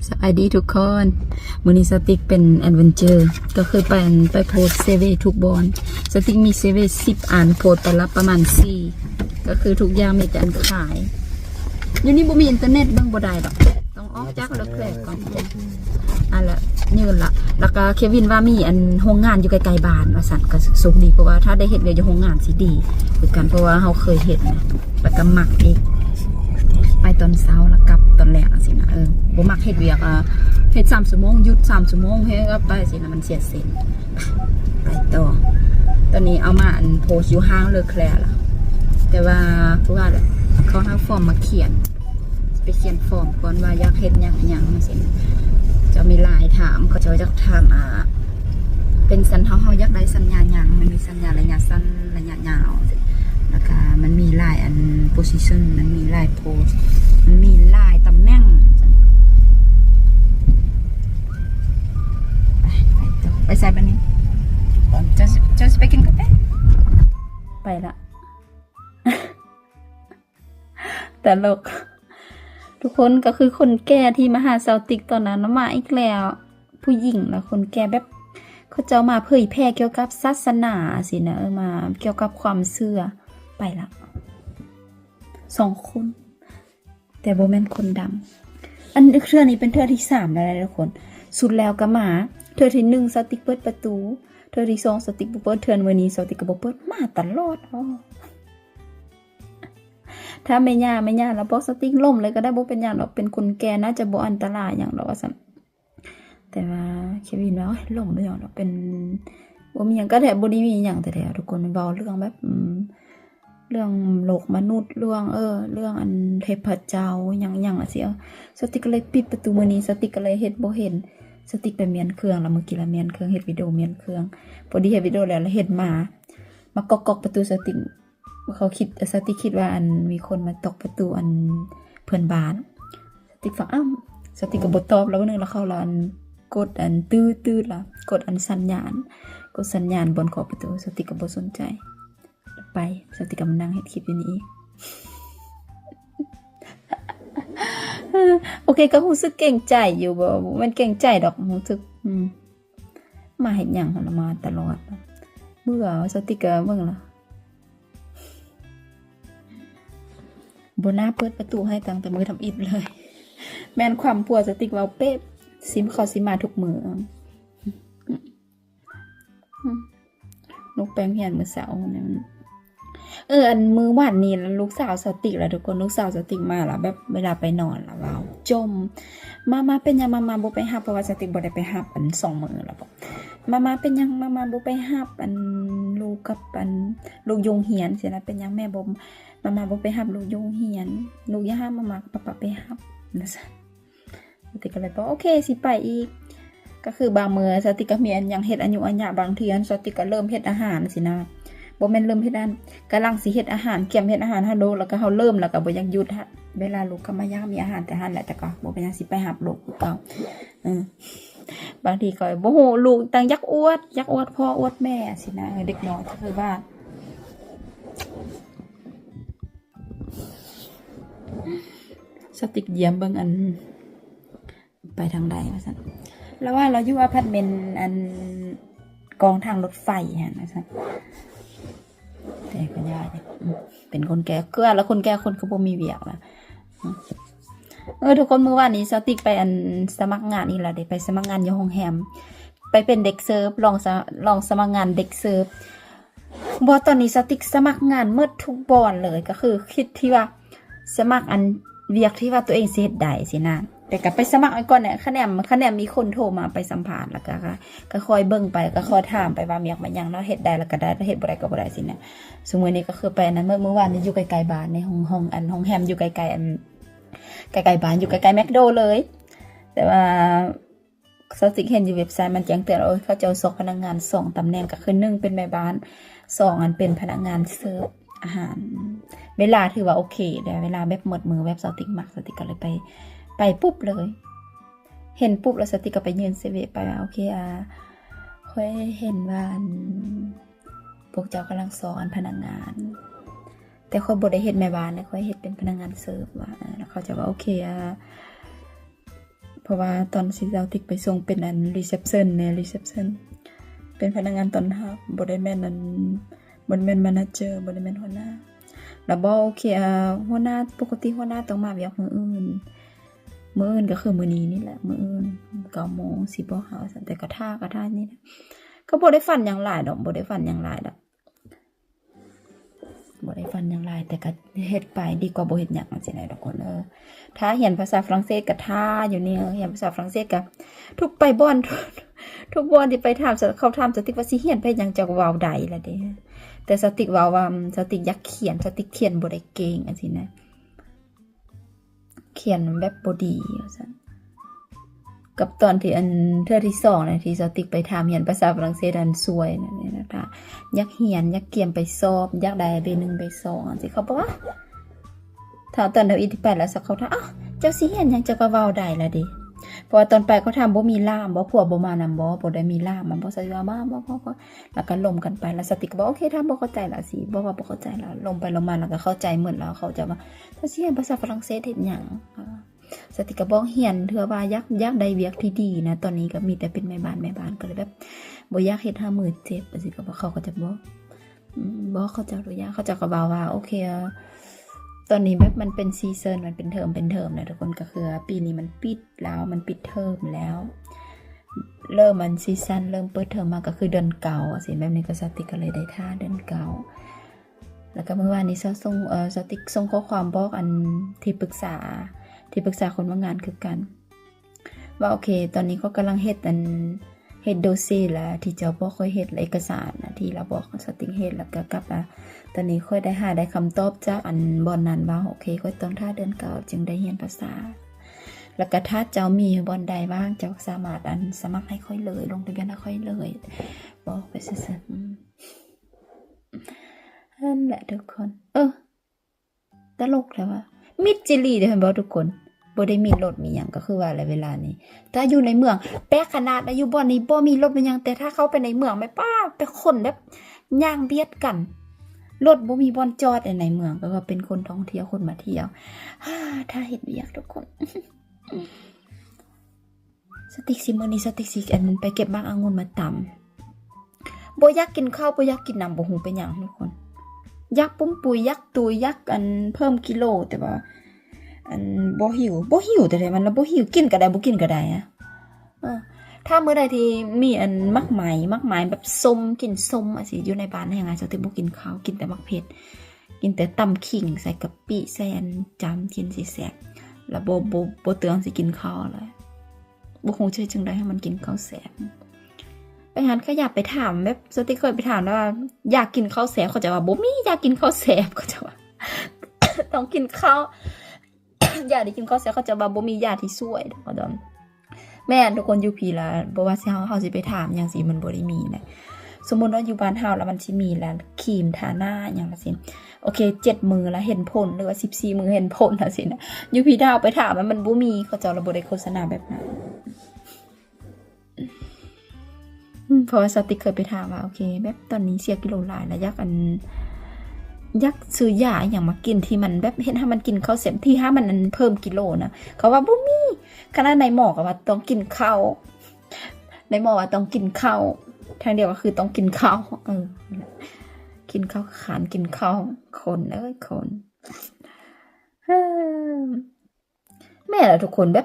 สวัสดีทุกคนมื้อนี้สติ๊กเป็นแอดเวนเจอร์ก็คือไปโพสเซเว่ทุกบอนสติ๊กมีเซเว่10 อันโพสไปละประมาณ4ก็คือทุกอย่างมีแต่อันขายอยู่นี่บ่มีอินเทอร์เน็ตเบิ่งบ่ได้ดอกต้องออกจากเลิกแรกก่อนอันละยืนละแล้วก็เควินว่ามีอันโรงงานอยู่ไกลๆบ้านว่าสั่นก็สุขดีเพราะว่าถ้าได้เฮ็ดเวียกอยู่โรงงานสิดีคือกันเพราะว่าเฮาเคยเฮ็ดนะแล้วก็มักอีกไปตอนเช้าแล้วกลับตอนแรกสินะบ่มักเฮ็ดเวียกเฮ็ด3 ชั่วโมงหยุด3 ชั่วโมงเฮ็ดก็ไปสินะมันเสียเส้นไปต่อตอนนี้เอามาอันโพสอยู่ห้างเลอแคลร์ล่ะแต่ว่าเพราะว่าเขาเอาฟอร์มมาเขียนไปเขียนฟอร์มก่อนว่าอยากเฮ็ดหยังสิจะมีลายถามเขาจะอยากถามเป็นสัญเฮาอยากได้สัญญาหยังมันมีสัญญาระยะสั้นระยะยาวแล้วก็มันมีลายอัน position มันมีลาย post มันมีลายตำแหน่งไปใส่บันนี้จะไปกินกาแฟไปละ แต่ลกทุกคนก็คือคนแก่ที่มาหาเซาติกตอนนั้นมาอีกแล้วผู้หญิงแล้วคนแก่แบบเขาเจ้ามาเผยแพร่เกี่ยวกับศาสนาสินะมาเกี่ยวกับความเชื่อไปละ2 คนแต่โบแมนคนดำอันเทื่อนี้เป็นเทื่อที่3แล้วทุกคนสุดแล้วก็มาเทื่อที่1สติกเปิดประตูเทื่อที่2สติกบ่เปิดเทื่อวันนี้สติกก็บ่เปิดมาตลอดถ้าไม่ย่าแล้วบอกสติกล่มเลยก็ได้บ่เป็นอย่างหรอกเป็นคนแก่น่าจะบ่อันตรายอย่างหรอกว่าซั่นแต่ว่าเควินว่าล่มไม่หรอกเป็นบ่มีหยังก็แท้บ่ได้มีหยังแต่ทุกคนเว้าเรื่องแบบเรื่องโลกมนุษย์เรื่องเรื่องอันเทพเจ้าหยังอะสิสติกก็เลยปิดประตูมื้อนี้สติกก็เลยเฮ็ดบ่เห็นสติกไปเมียนเครื่องแล้วเมื่อกี้ละเมียนเครื่องเฮ็ดวิดีโอเมียนเครื่องพอดีเฮ็ดวิดีโอแล้วเฮ็ดมาก๊อกประตูสติกเขาคิดสติกคิดว่าอันมีคนมาตอกประตูอันเพื่อนบ้านสติกฟังสติกก็บ่ตอบแล้วนึงแล้วเข้าละอันกดอันตื้อล่ะกดอันสัญญาณกดสัญญาณบนขอบประตูสติกก็บ่สนใจไปสติกก็มานั่งเฮ็ดคลิปอยู่นี่ โอเคก็รู้สึกเก่งใจอยู่บ่มันเก่งใจดอกรู้สึกมาเฮ็ดหยังหั่นมาตลอดเบื่อสติกก็เบิ่งล่ะบ่น่าเปิดประตูให้ตั้งแต่มือทำอิฐเลยแม่นความพัวสติกเว้าเป๊ะซิมเขาสิมาทุกมื้อลูกแป้งเฮียนมื้อเช้าเนี่ยอันมื้อวานนี้ลูกสาวสติกแล้วทุกคนลูกสาวสติกมาล่ะแบบเวลาไปนอนล่ะว้าวจมมาเป็นหยังมาบ่ไปรับเพราะว่าสติกบ่ได้ไปรับอัน2 มื้อแล้วบ่มาเป็นหยังมาบ่ไปรับอันลูกกับอันลูกโรงเรียนสินะเป็นหยังแม่บ่มาบ่ไปรับลูกโรงเรียนลูกอย่าห้ามมากับป๊าไปรับนะซะสติกก็เลยบอกโอเคสิไปอีกก็คือบางมื้อสติกก็มีอันหยังเฮ็ดอันอยู่อันยะบางเทื่อสติกก็เริ่มเฮ็ดอาหารสินะบ่แม่นเริ่มเฮ็ดอันกำลังสิเฮ็ดอาหารเก็บเฮ็ดอาหารฮัลโหลแล้วก็เฮาเริ่มแล้วก็บ่อยากหยุดฮะเวลาลูกก็มายามมีอาหารแต่หั่นแหละแต่ก็บ่เป็นหยังสิไปรับลูกคือเก่าบางทีก็บ่ฮู้ลูกตั้งยักอวดพ่ออวดแม่สินะเด็กน้อยก็คือว่าสติกเยี่ยมเบิ่งอันไปทางใดว่าซั่นแล้วว่าเราอยู่อพาร์ตเมนต์อันกองทางรถไฟหั่นว่าซั่นแต่ก็ยากเป็นคนแก่เกลือแล้วคนแก่คนก็บ่มีเวียกล่ะทุกคนเมื่อวานนี้สติกไปอันสมัครงานนี่ล่ะได้ไปสมัครงานอยู่โรงแรมไปเป็นเด็กเสิร์ฟลองสมัครงานเด็กเสิร์ฟบ่ตอนนี้สติกสมัครงานหมดทุกบ่อนเลยก็คือคิดที่ว่าสมัครอันเวียกที่ว่าตัวเองสิเฮ็ดได้สินะแต่ก็ไปสมัครไว้ก่อนเนี่ยคะแนนมีคนโทรมาไปสัมภาษณ์แล้วก็คอยเบิ่งไปก็คอยถามไปว่ามีอยากมาหยังเนาะเฮ็ดได้แล้วก็ได้เฮ็ดบ่ได้ก็บ่ได้สินะสมมุตินี้ก็คือไปนั้นเมื่อวานนี้อยู่ไกลๆบ้านในห้องแฮมอยู่ไกลๆอันไกลๆบ้านอยู่ไกลๆแมคโดเลยแต่ว่าสติกเห็นอยู่เว็บไซต์มันแจ้งเตือนเขาจะเอา2 พนักงาน2 ตำแหน่งก็คือ1เป็นแม่บ้าน2อันเป็นพนักงานเสิร์ฟอาหารเวลาถือว่าโอเคแต่เวลาแบบหมดมือแบบสติกมักสติกก็เลยไปปุ๊บเลยเห็นปุ๊บแล้วสติกก็ไปยืนเซเวไปโอเคค่อยเห็นว่าพวกเจ้ากำลังสอนพนักงานแต่ค่อยบ่ได้เฮ็ดแม่บ้านนะค่อยเฮ็ดเป็นพนักงานเสิร์ฟว่าแล้วเขาจะว่าโอเค เพราะว่าตอนสิสาวติ๊กไปส่งเป็นอันรีเซพชันเนี่ยรีเซพชันเป็นพนักงานต้อนรับบ่ได้แม่นอันบ่ได้แม่นแมเนเจอร์บ่ได้แม่นหัวหน้าแล้วบ่โอเคหัวหน้าปกติหัวหน้าต้องมาเวียกมื้ออื่นก็คือมื้อนี้นี่แหละมื้ออื่น 9:00 นสิบ่หาแต่กระท่นี่นะก็บ่ได้ฝันหยังหลายดอกบ่ได้ฝันหยังหลายแต่ก็เฮ็ดไปดีกว่าบ่เฮ็ดหยังจังซี่นะทุกคนถ้าเรียนภาษาฝรั่งเศสก็ท่าอยู่นี่เรียนภาษาฝรั่งเศสก็ทุกไปบ่อนทุกบ่อนที่ไปถามเขาถามสติกว่าสิเรียนไปหยังจักเว้าใดล่ะเด้แต่สติกเว้าว่าสติกอยากเขียนสติกเขียนบ่ได้เก่งจังซี่นะเขียนแบบบ่ดีว่าซั่นกับตอนที่อันเทื่อที่2นะที่สติกไปถามเรียนภาษาฝรั่งเศสอันสวยนั่นนี่นะคะอยากเรียนอยากเกียมไปสอบอยากได้ B1 B2 จังซี่เขาบอกว่าถ้าตอนเดาอีที่ไปแล้วสักเขาถามเจ้าสิเรียนหยังจะก็เว้าได้ล่ะเด้เพราะว่าตอนไปเขาถามบ่มีล่ามบ่ผัวบ่มานำบ่ได้มีล่ามมันบ่ใส่ว่ามาบ่แล้วก็ล้มกันไปแล้วสติกก็บอกโอเคถ้าบ่เข้าใจล่ะสิบ่ว่าบ่เข้าใจแล้วลงไปลงมาแล้วก็เข้าใจเหมือนแล้วเขาจะว่าถ้าสิเรียนภาษาฝรั่งเศสเฮ็ดหยังสติกก็บอกเรียนเถื่อว่าอยากได้เวียกที่ดีนะตอนนี้ก็มีแต่เป็นแม่บ้านก็เลยแบบบ่อยากเฮ็ด5มื้อเจ็บจังซี่ก็บ่เขาก็จะบ่เขาจะรู้ยากเขาจะก็บอกว่าโอเคตอนนี้แบบมันเป็นซีซั่นมันเป็นเทอมนะทุกคนก็คือปีนี้มันปิดแล้วมันปิดเทอมแล้วเริ่มมันซีซั่นเริ่มเปิดเทอมมาก็คือเดือนเก่าสิแบบนี้ก็สติกก็เลยได้ท่าเดือนเก่าแล้วก็เมื่อวานนี้สติกส่งข้อความบอกอันที่ปรึกษาคนว่างานคือกันว่าโอเคตอนนี้เขากำลังเฮ็ดโดเซ่แล้วที่เจ้าบอกค่อยเฮ็ดเอกสารนะที่เราบอกสติกเฮ็ดแล้วก็กลับมาตอนนี้ค่อยได้คำตอบจากอันบอนนั้นว่าโอเคค่อยต้องท่าเดือนเก่าจึงได้เรียนภาษาแล้วก็ถ้าเจ้ามีบอนใดบ้างเจ้าสามารถอันสมัครให้ค่อยเลยลงทะเบียนให้ค่อยเลยบอกไปซื่อๆนั่นแหละทุกคนตลกแล้วว่ามิดจิลีเด้อเห็นบ่ทุกคนบ่ได้มีรถมีหยังก็คือว่าอะไรเวลานี้ถ้าอยู่ในเมืองแปลกขนาดอยู่บ่นี่บ่มีรถมีหยังแต่ถ้าเข้าไปในเมืองไม่ป้าไปคนแบบย่างเบียดกันรถบ่มีบ่อนจอดในเมืองก็ว่าเป็นคนท่องเที่ยวคนมาเที่ยวถ้าเฮ็ดเวียกทุกคนสติกสิมื้อนี้สติกสิอันไปเก็บมากองุ่นมาตำบ่อยากกินข้าวบ่อยากกินน้ำบ่ฮู้เป็นหยังทุกคนอยากปุ้มปุยอยากตุยอยากอันเพิ่มกิโลแต่ว่าอันบ่หิวแต่ได้มันแล้วบ่หิวกินก็ได้บ่กินก็ได้ถ้ามื้อใดที่มีอันมักไหมแบบส้มกินส้มสิอยู่ในบ้านยังไงสติบ่กินข้าวกินแต่มักเผ็ดกินแต่ตำขิงใส่กะปิใส่อันจำกินสิแซ่บแล้วบ่เตืองสิกินข้าวเลยบ่ฮู้ชื่อจังได๋ให้มันกินข้าวแซ่บไปหันก็อยากไปถามแบบสติเคยไปถามว่าอยากกินข้าวแซ่บเขาจะว่าบ่มีอยากกินข้าวแซ่บเขาจะว่า ต้องกินข้าวอยากได้กินข้าวแซ่บเขาจะว่าบ่มียาที่ช่วยเขาดอมแม่ทุกคนอยู่พี่ละบ่ว่าสิเฮาสิไปถามหยังสิมันบ่ได้มีนะสมมุติว่าอยู่บ้านเฮาแล้วมันสิมีแล้วครีมทาหน้าหยังล่ะสิโอเค7มื้อแล้วเห็นผลหรือว่า14มื้อเห็นผลล่ะสินะอยู่พี่ดาวไปถามมันบ่มีเขาจะบ่ได้โฆษณาแบบนั้นเพราะว่าสติกเคยไปถามว่าโอเคแบบตอนนี้เสียกิโลหลายแล้วอยากซื้อยาอย่างมากินที่มันแบบเห็นให้มันกินข้าวเสร็จที่ให้มันเพิ่มกิโลนะเขาว่าบ่มีขณะในหมอก็ว่าต้องกินข้าวในหมอว่าต้องกินข้าวทางเดียวก็คือต้องกินข้าวกินข้าวขานกินข้าวคนคนแม่ล่ะทุกคนแบ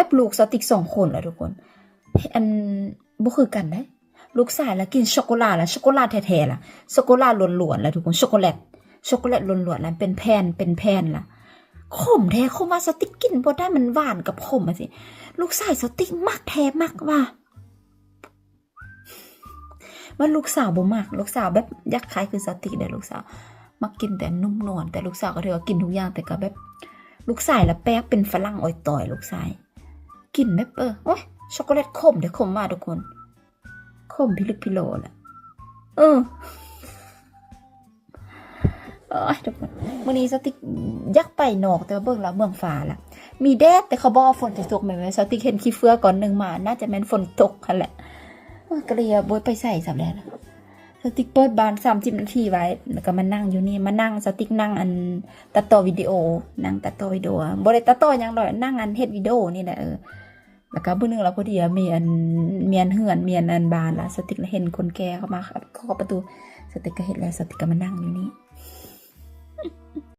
บลูกสติก2คนล่ะทุกคนอันบ่คือกันได้ลูกชายแล้วกินช็อกโกแลตแล้วช็อกโกแลตแท้ๆล่ะช็อกโกแลตล้วนๆแล้วทุกคนช็อกโกแลตล้วนๆแล้วเป็นแผ่นล่ะขมแท้ขมว่าสติกกินบ่ได้มันหวานกับขมอ่ะสิลูกชายสติกมักแท้มักว่าว่าลูกสาวบ่มักลูกสาวแบบอยากคล้ายคือสติกได้ลูกสาวมักกินแต่นุ่มนวลแต่ลูกสาวก็ถือว่ากินทุกอย่างแต่ก็แบบลูกชายละแป๊กเป็นฝรั่งอ้อยต่อยลูกชายกินแบบโอ๊ยช็อกโกแลตขมเดี๋ยวขมมากทุกคนขมพิลึกพิโลแหละทุกคนมื้อนี้สติกอยากไปนอกแต่ว่าเบิ่งแล้วเมืองฟ้าล่ะมีแดดแต่เขาบอกฝนจะตกแม่นสติกเห็นขี้เฟือก่อนนึงมาน่าจะแม่นฝนตกคั่นแหละก็เลยบ่ไปใส่ซับแล้วสติกเปิดบาน30นาทีไว้แล้วก็มานั่งอยู่นี่มานั่งสติกนั่งอันตัดต่อวิดีโอนั่งตัดต่อวิดีโอบ่ได้ตัดต่อหยังดอกนั่งอันเฮ็ดวิดีโอนี่แหละ แล้วก็เบื้องหนึงเราพอดีมีอันเมียนเหือนเมียนอันบานแล้วสติกเห็นคนแก่เข้ามาเคาะประตูสติกก็เห็นแล้วสติกก็มานั่งอยู่นี่